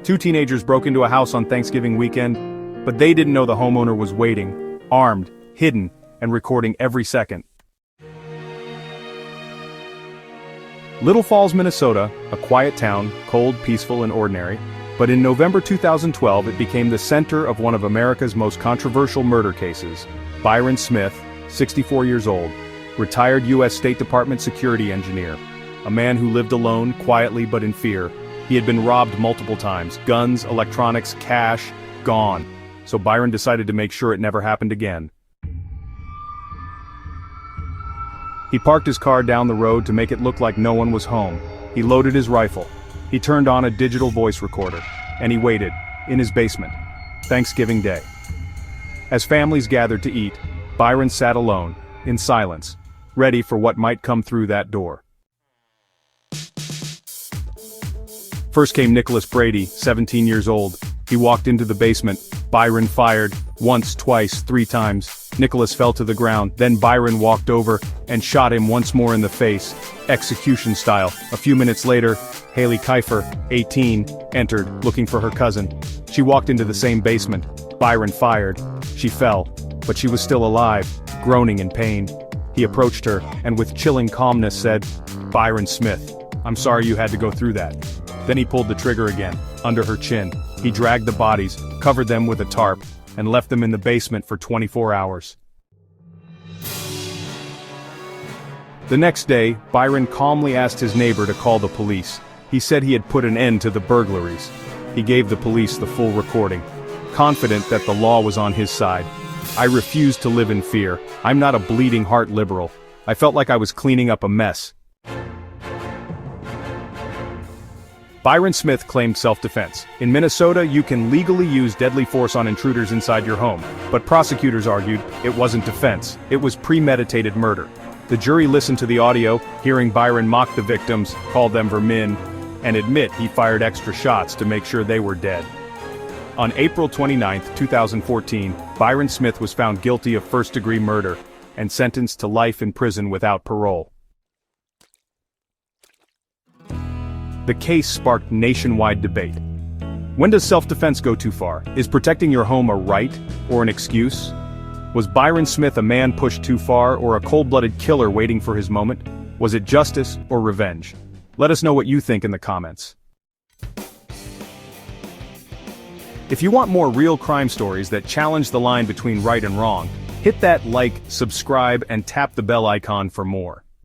Two teenagers broke into a house on Thanksgiving weekend, but they didn't know the homeowner was waiting, armed, hidden, and recording every second. Little Falls, Minnesota, a quiet town, cold, peaceful, and ordinary, but in November 2012 it became the center of one of America's most controversial murder cases. Byron Smith, 64 years old, retired U.S. State Department security engineer, a man who lived alone, quietly but in fear. He had been robbed multiple times, guns, electronics, cash, gone. So Byron decided to make sure it never happened again. He parked his car down the road to make it look like no one was home. He loaded his rifle. He turned on a digital voice recorder, and he waited, in his basement, Thanksgiving Day. As families gathered to eat, Byron sat alone, in silence, ready for what might come through that door. First came Nicholas Brady, 17 years old. He walked into the basement. Byron fired, once, twice, 3 times. Nicholas fell to the ground, then Byron walked over and shot him once more in the face, execution style. A few minutes later, Haley Kiefer, 18, entered, looking for her cousin. She walked into the same basement. Byron fired. She fell, but she was still alive, groaning in pain. He approached her, and with chilling calmness said, "Byron Smith, I'm sorry you had to go through that." Then he pulled the trigger again, under her chin. He dragged the bodies, covered them with a tarp, and left them in the basement for 24 hours. The next day, Byron calmly asked his neighbor to call the police. He said he had put an end to the burglaries. He gave the police the full recording, confident that the law was on his side. "I refuse to live in fear. I'm not a bleeding heart liberal. I felt like I was cleaning up a mess." Byron Smith claimed self-defense. In Minnesota, you can legally use deadly force on intruders inside your home, but prosecutors argued it wasn't defense, it was premeditated murder. The jury listened to the audio, hearing Byron mock the victims, call them vermin, and admit he fired extra shots to make sure they were dead. On April 29, 2014, Byron Smith was found guilty of first-degree murder and sentenced to life in prison without parole. The case sparked nationwide debate. When does self-defense go too far? Is protecting your home a right or an excuse? Was Byron Smith a man pushed too far or a cold-blooded killer waiting for his moment? Was it justice or revenge? Let us know what you think in the comments. If you want more real crime stories that challenge the line between right and wrong, hit that like, subscribe, and tap the bell icon for more.